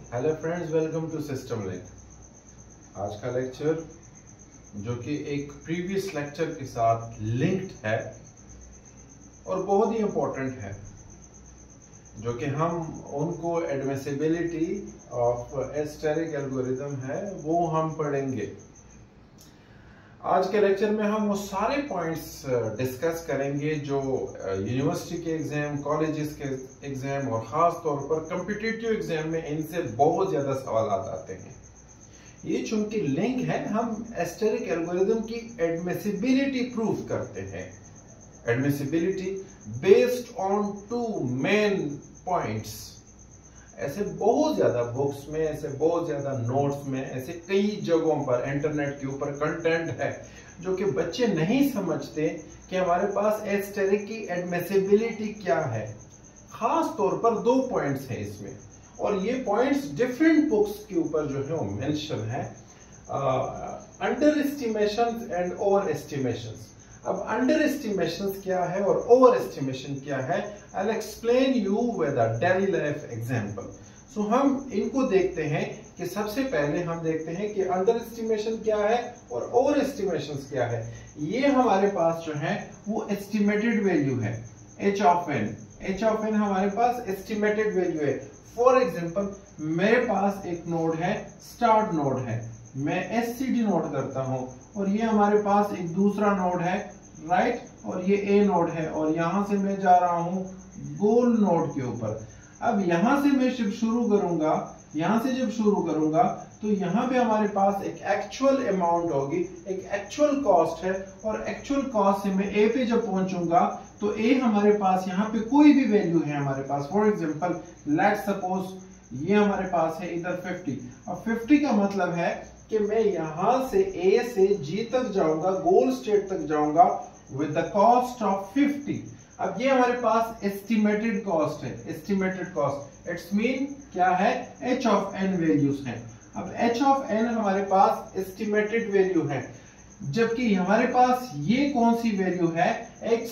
Hello friends, welcome to system link. आज का lecture जो कि एक प्रीवियस लेक्चर के साथ लिंक्ड है और बहुत ही इम्पोर्टेंट है, जो कि हम उनको एडमिसिबिलिटी ऑफ एस्टेरिक एल्गोरिथम है वो हम पढ़ेंगे। आज के लेक्चर में हम वो सारे पॉइंट्स डिस्कस करेंगे जो यूनिवर्सिटी के एग्जाम, कॉलेजेस के एग्जाम और ख़ास तौर पर कॉम्पिटिटिव एग्जाम में इनसे बहुत ज़्यादा सवाल आते हैं। ये चूंकि लिंक है, हम एस्टेरिक एल्गोरिथम की एडमिसिबिलिटी प्रूव करते हैं। Admissibility based on two main points. ऐसे बहुत ज्यादा बुक्स में, ऐसे बहुत ज्यादा नोट्स में, ऐसे कई जगहों पर इंटरनेट के ऊपर कंटेंट है जो कि बच्चे नहीं समझते कि हमारे पास एस्टेरिक की एडमिसिबिलिटी क्या है। खास तौर पर 2 पॉइंट्स हैं इसमें, और ये पॉइंट्स डिफरेंट बुक्स के ऊपर जो है वो मेंशन है। Under estimation and over estimation. अब अंडर एस्टिमेशन क्या है और ओवर एस्टिमेशन क्या है, I'll explain you with a daily life example. So हम इनको देखते हैं कि सबसे पहले हम देखते हैं कि अंडर एस्टिमेशन क्या है और ओवर एस्टिमेशन क्या है। ये हमारे पास जो है वो एस्टिमेटेड वैल्यू है, h of n हमारे पास एस्टिमेटेड वैल्यू है। फॉर एग्जांपल मेरे पास एक नोड है, स्टार्ट नोड है, मैं SCD नोड करता हूं, और ये हमारे पास एक दूसरा नोड है राइट, और ये A नोड है, और यहां से मैं जा रहा हूं गोल नोड के ऊपर। अब यहां से मैं जब शुरू करूंगा, यहां से जब शुरू करूंगा तो यहां पे हमारे पास एक एक्चुअल अमाउंट होगी, एक एक्चुअल कॉस्ट है, और एक्चुअल कॉस्ट से मैं A पे जब पहुंचूंगा तो A हमारे पास यहाँ पे कोई भी वैल्यू है हमारे पास। फॉर एग्जांपल लेट्स सपोज ये हमारे पास है इधर 50। अब 50 का मतलब है कि मैं यहां से A से G तक जाऊंगा, गोल स्टेट तक जाऊंगा विद द कॉस्ट ऑफ 50। अब ये हमारे पास एस्टिमेटेड कॉस्ट है, एस्टिमेटेड कॉस्ट इट्स मीन क्या है, h of n वैल्यूज हैं। अब h of n हमारे पास एस्टिमेटेड वैल्यू है, जबकि हमारे पास ये कौन सी वैल्यू है, h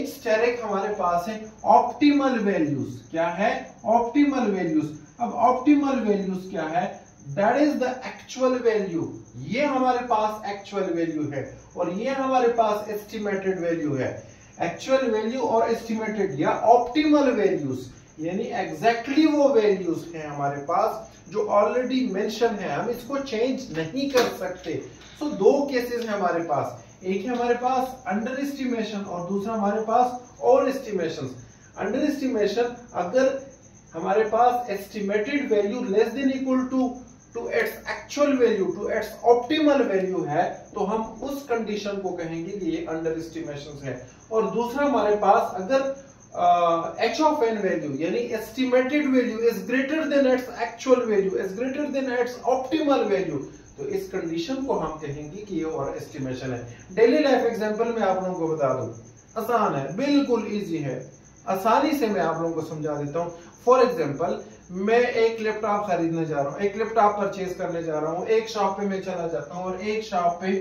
स्टेरिक हमारे पास है ऑप्टिमल वैल्यूज। क्या है, ऑप्टिमल वैल्यूज। अब ऑप्टिमल वैल्यूज क्या है, that is the actual value. ये हमारे पास एक्चुअल वैल्यू है और ये हमारे पास एस्टिमेटेड वैल्यू है। एक्चुअल वैल्यू और एस्टिमेटेड या ऑप्टिमल वैल्यूज यानी एग्जैक्टली वो वैल्यूज हैं हमारे पास जो ऑलरेडी मेंशन है, हम इसको चेंज नहीं कर सकते। तो 2 केसेस हैं हमारे पास, एक है हमारे पास अंडर एस्टिमेशन और दूसरा हमारे पास ओवर एस्टिमेशन। अंडर एस्टिमेशन अगर हमारे पास estimated value less than equal to its actual value, to its optimal value है, तो हम उस कंडीशन को कहेंगे कि ये अंडर एस्टिमेशन है। और दूसरा हमारे पास अगर h of n वैल्यू यानी estimated value is greater than it's actual value, is greater than it's optimal value, तो इस कंडीशन को हम कहेंगे कि ये और एस्टिमेशन है। डेली लाइफ एग्जांपल में आप लोगों को बता दूं, आसान है, बिल्कुल इजी है, आसानी से मैं आप लोगों को समझा देता हूं। फॉर एग्जांपल मैं एक लैपटॉप खरीदने जा रहा हूं, एक लैपटॉप परचेज करने जा रहा हूं, एक शॉप पे मैं चला जाता हूं, और एक शॉप पे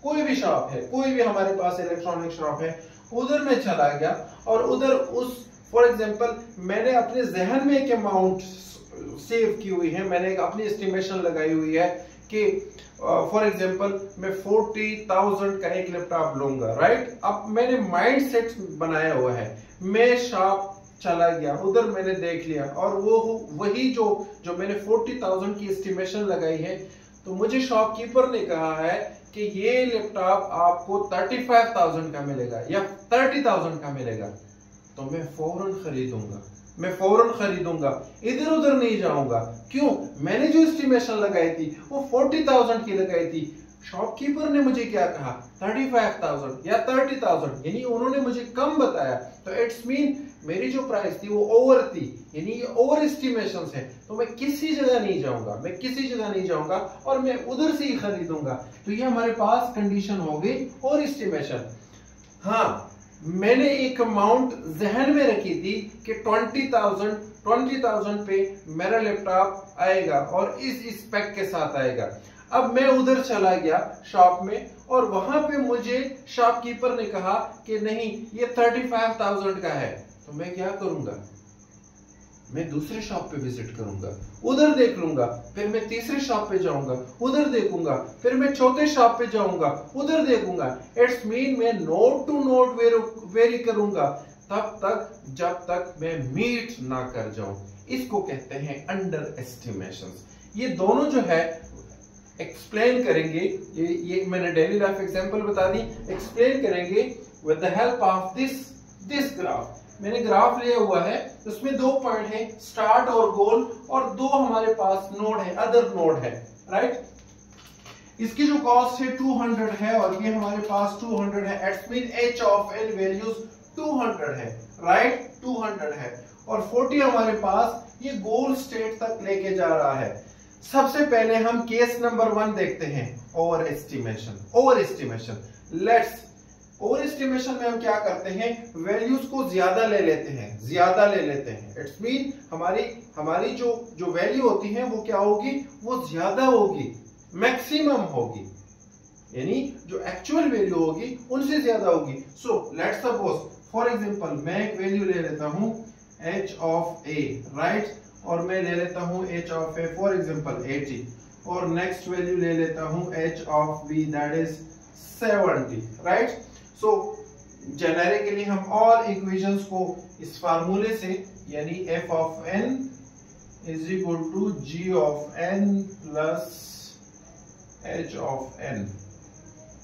कोई भी शॉप है, कोई भी हमारे पास इलेक्ट्रॉनिक शॉप है, उधर मैं चला गया और उधर उस फॉर एग्जांपल मैंने अपने जहन में एक अमाउंट सेव की हुई है, मैंने एक अपनी एस्टिमेशन लगाई हुई है कि फॉर एग्जांपल मैं 40,000 का एक लैपटॉप लूंगा राइट। अब मैंने माइंड सेट बनाया हुआ है, मैं शॉप चला गया, उधर मैंने देख लिया और वो वही जो मैंने 40,000 की एस्टिमेशन लगाई है, तो मुझे शॉपकीपर ने कहा है कि ये लैपटॉप आपको 35,000 का मिलेगा या 30,000 का मिलेगा, तो मैं फौरन खरीदूंगा, मैं फौरन खरीदूंगा, इधर उधर नहीं जाऊंगा। क्यों, मैंने जो एस्टिमेशन लगाई थी वो 40,000 की लगाई थी, शॉपकीपर ने मुझे क्या कहा 35,000 या 30,000, यानी उन्होंने मुझे कम बताया, तो इट्स मीन मेरी जो प्राइस थी वो ओवर थी, यानी ये ओवर एस्टिमेशन है। तो मैं किसी जगह नहीं जाऊंगा, मैं किसी जगह नहीं जाऊंगा और मैं उधर से ही खरीदूंगा। तो ये हमारे पास कंडीशन हो गई ओवर एस्टिमेशन। हाँ, मैंने एक अमाउंट जहन में रखी थी कि 20,000 पे मेरा लैपटॉप आएगा और इस स्पेक के साथ आएगा। अब मैं उधर चला गया शॉप में और वहां पे मुझे शॉपकीपर ने कहा कि नहीं ये 35,000 का है, तो मैं क्या करूंगा, मैं दूसरे शॉप पे विजिट करूंगा, उधर देख लूंगा, फिर मैं तीसरे शॉप पे जाऊंगा, उधर देखूंगा, फिर मैं चौथे शॉप पे जाऊंगा, उधर देखूंगा। इट्स मीन मैं नोड टू नोड वेरी करूंगा तब तक जब तक मैं मीट ना कर जाऊं। इसको कहते हैं अंडर एस्टिमेशन। ये दोनों जो है एक्सप्लेन करेंगे, ये मैंने डेली लाइफ एग्जांपल बता दी, एक्सप्लेन करेंगे with the help of this graph. मैंने ग्राफ लिया हुआ है, उसमें 2 पॉइंट है, स्टार्ट और गोल, और 2 हमारे पास नोड है, अदर नोड है, राइट। इसकी जो कॉस्ट है 200 है और ये हमारे पास 200 है। It's mean h of n values 200 है, राइट, 200 है। और 40 हमारे पास ये गोल स्टेट तक लेके जा रहा है। सबसे पहले हम केस नंबर 1 देखते हैं, ओवर एस्टिमेशन। ओवर एस्टिमेशन में हम क्या करते हैं, वैल्यूज को ज्यादा ले लेते हैं। इट्स मीन हमारी जो वैल्यू होती है वो क्या होगी, वो ज्यादा होगी, मैक्सिमम होगी, यानी जो एक्चुअल वैल्यू होगी उनसे ज्यादा होगी। So let's suppose for example मैं एक वैल्यू ले लेता हूं h ऑफ a, राइट, और मैं ले लेता हूं h of a for example 80, और नेक्स्ट वैल्यू ले लेता हूं h of b that is 70, right. So generically हम ऑल इक्वेशंस को इस फार्मूले से, यानी f of n is equal to g of n plus h of n,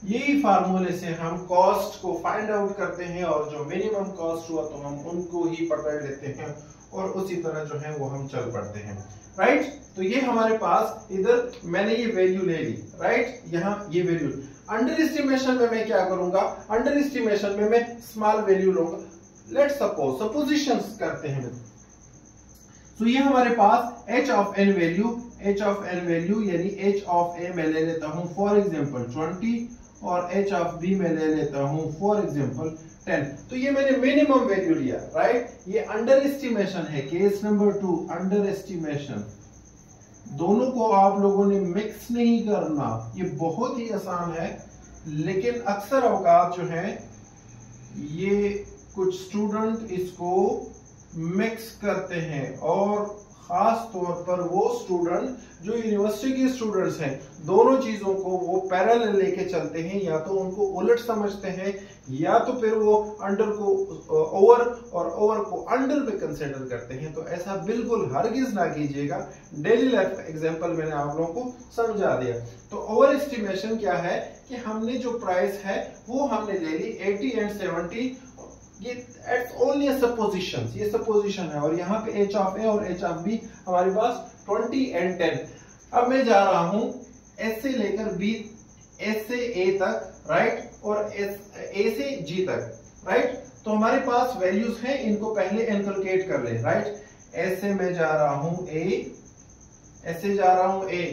यही फार्मूले से हम कॉस्ट को फाइंड आउट करते हैं, और जो मिनिमम कॉस्ट हुआ तो हम उनको ही पकड़ लेते हैं और उसी तरह जो है वो हम चल पड़ते हैं, राइट। तो ये हमारे पास इधर मैंने ये वैल्यू ले ली, राइट, यहाँ ये वैल्यू। अंडर एस्टिमेशन में मैं क्या करूंगा, अंडर एस्टिमेशन में मैं स्मॉल वैल्यू लूंगा। लेट्स सपोज सपोजिशंस करते हैं। तो ये हमारे पास h ऑफ n वैल्यू यानी h ऑफ a मैं ले लेता हूं फॉर एग्जांपल 20, और h ऑफ b मैं ले लेता हूं फॉर एग्जांपल 10। तो ये मैंने मिनिमम वैल्यू लिया, राइट। ये अंडर एस्टिमेशन है, केस नंबर 2 अंडर एस्टिमेशन। दोनों को आप लोगों ने मिक्स नहीं करना, ये बहुत ही आसान है, लेकिन अक्सर औकात जो है ये कुछ स्टूडेंट इसको मिक्स करते हैं, और खास तौर पर वो स्टूडेंट जो यूनिवर्सिटी के स्टूडेंट्स हैं, दोनों चीजों को वो पैरेलल लेके चलते हैं, या तो उनको उलट समझते हैं, या तो फिर वो अंडर को ओवर और ओवर को अंडर पे कंसीडर करते हैं। तो ऐसा बिल्कुल हरगिज ना कीजिएगा। डेली लाइफ एग्जांपल मैंने आप लोगों को समझा दिया। तो ओवर एस्टिमेशन क्या है कि हमने जो प्राइस है वो हमने ले ली 80 एंड 70, ये एट्स ओनली सपोजिशन, ये सपोजिशन है, और यहाँ पे h ऑफ a और h ऑफ b हमारे पास 20 एंड 10। अब मैं जा रहा हूं s से लेकर b, s से a तक, राइट, और a से g तक, राइट। तो हमारे पास वैल्यूज हैं, इनको पहले इनकलकेट कर ले, राइट। s से मैं जा रहा हूं a,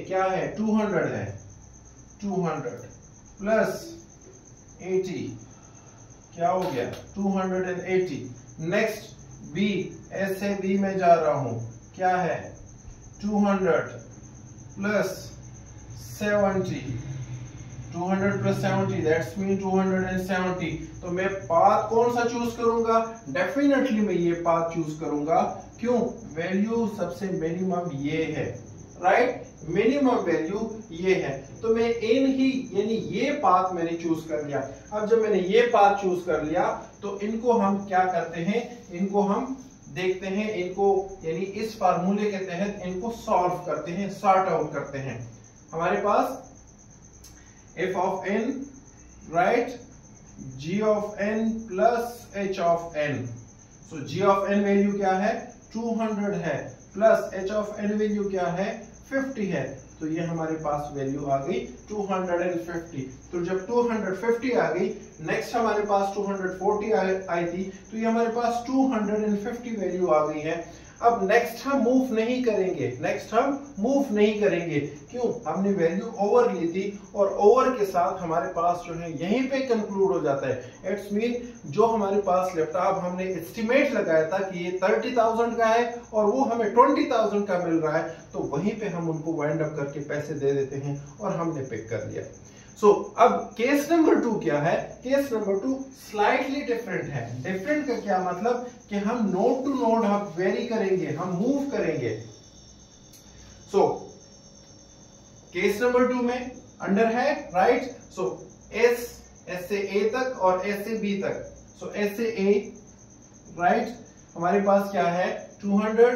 क्या है 200 है, 200 प्लस 80 क्या हो गया 280। नेक्स्ट b, s से b में जा रहा हूं, क्या है 200 प्लस 70, 200 प्लस 70 दैट्स मीन 270। तो मैं पाथ कौन सा चूज करूंगा, डेफिनेटली मैं ये पाथ चूज करूंगा। क्यों, वैल्यू सबसे मिनिमम ये है, राइट, मिनिमम वैल्यू ये है। तो मैं यानी ये पाथ मैंने चूज कर लिया। अब जब मैंने ये पाथ चूज कर लिया तो इनको हम क्या करते हैं, इनको हम देखते हैं, इनको यानी इस फार्मूले के तहत इनको सॉल्व करते हैं, सॉर्ट आउट करते हैं। हमारे पास f of n, right, g of n plus h of n। So g of n value क्या है 200 है, plus h of n value क्या है 50 है। तो ये हमारे पास वैल्यू आ गई 250। तो जब 250 आ गई, नेक्स्ट हमारे पास 240 आई थी, तो ये हमारे पास 250 वैल्यू आ गई है। अब नेक्स्ट हम मूव नहीं करेंगे, क्यों, हमने वैल्यू ओवर ली थी, और ओवर के साथ हमारे पास जो है यहीं पे कंक्लूड हो जाता है। इट्स मीन जो हमारे पास लैपटॉप हमने एस्टिमेट लगाया था कि ये 30,000 का है और वो हमें 20,000 का मिल रहा है, तो वहीं पे हम उनको वाइंड अप करके पैसे दे देते हैं और हमने पिक कर लिया। सो अब केस नंबर 2 क्या है? केस नंबर 2 स्लाइटली डिफरेंट है। डिफरेंट का क्या मतलब कि हम नोड टू नोड हम वेरी करेंगे, हम मूव करेंगे। सो केस नंबर 2 में अंडर है, राइट? सो एस से ए तक और एस से बी तक। सो एस से ए, राइट, हमारे पास क्या है 200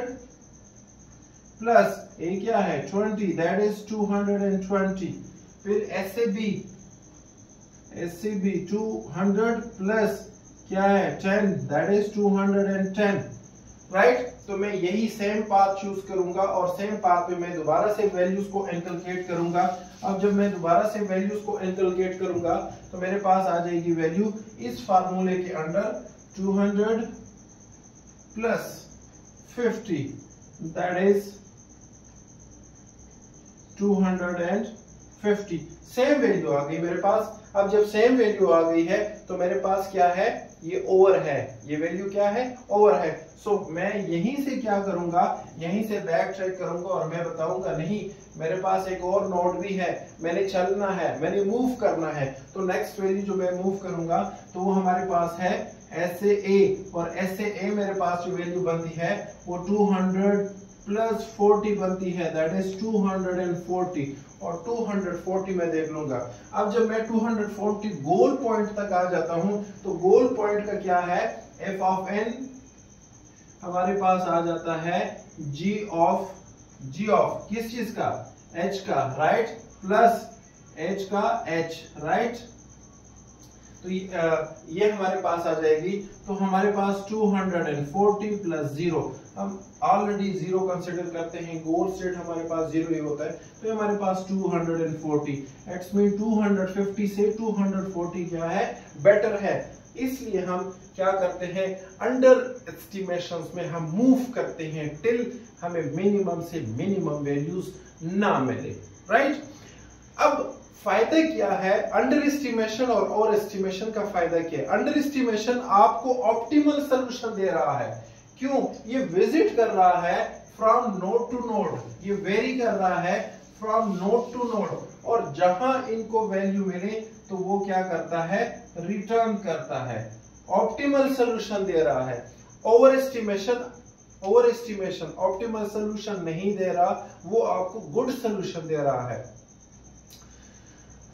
प्लस ए क्या है 20, दैट इज 220। फिर एस से बी 200 प्लस क्या है 10, दैट इज 210, राइट? तो मैं यही सेम पाथ चूज करूंगा और सेम पाथ पे मैं दोबारा से वैल्यूज को इनकलकेट करूंगा। अब जब मैं दोबारा से वैल्यूज को इनकलकेट करूंगा तो मेरे पास आ जाएगी वैल्यू इस फार्मूले के under 200 plus 50, that is 250। Same value आ गई मेरे पास। अब जब सेम वैल्यू आ गई है तो मेरे पास क्या है, ये ओवर है, ये वैल्यू क्या है, ओवर है। सो मैं यहीं से क्या करूंगा, यहीं से बैक ट्रैक करूंगा और मैं बताऊंगा नहीं मेरे पास एक और नोड भी है, मैंने चलना है, मैंने मूव करना है। तो नेक्स्ट वैल्यू जो मैं मूव करूंगा तो वो हमारे पास है एस से ए, और एस से ए मेरे पास जो वैल्यू बनती है वो 200 प्लस 40 बनती है, दैट इज 240, और 240 में देख लूंगा। अब जब मैं 240 गोल पॉइंट तक आ जाता हूं तो गोल पॉइंट का क्या है, एफ ऑफ एन हमारे पास आ जाता है जी ऑफ किस चीज का, एच का, राइट, प्लस एच का एच, राइट। तो ये हमारे पास आ जाएगी। तो हमारे पास 240 प्लस 0, हम ऑलरेडी 0 कंसिडर करते हैं, गोल स्टेट हमारे पास 0 ही होता है। तो हमारे पास 240, इट्स मीन 250 से 240 क्या है, बेटर है। इसलिए हम क्या करते हैं, अंडर एस्टिमेशंस में हम मूव करते हैं टिल हमें मिनिमम से मिनिमम वैल्यूज ना मिले, राइट। अब फायदा क्या है अंडर एस्टिमेशन और ओवर एस्टिमेशन का? फायदा क्या है? अंडर एस्टिमेशन आपको ऑप्टिमल सोल्यूशन दे रहा है। क्यों? ये विजिट कर रहा है फ्रॉम नोड टू नोड, ये वेरी कर रहा है फ्रॉम नोड टू नोड, और जहां इनको वैल्यू मिले तो वो क्या करता है, रिटर्न करता है, ऑप्टिमल सोल्यूशन दे रहा है। ओवर एस्टिमेशन ऑप्टिमल सोल्यूशन नहीं दे रहा, वो आपको गुड सोल्यूशन दे रहा है।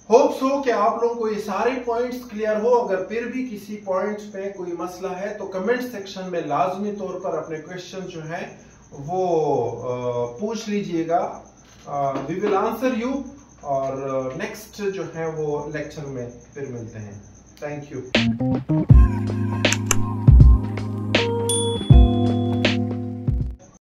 होप्स हो कि आप लोगों को ये सारे पॉइंट्स क्लियर हो। अगर फिर भी किसी पॉइंट्स पे कोई मसला है तो कमेंट सेक्शन में लाजमी तौर पर अपने क्वेश्चन जो है वो पूछ लीजिएगा, वी विल आंसर यू, और नेक्स्ट जो है वो लेक्चर में फिर मिलते हैं। Thank you.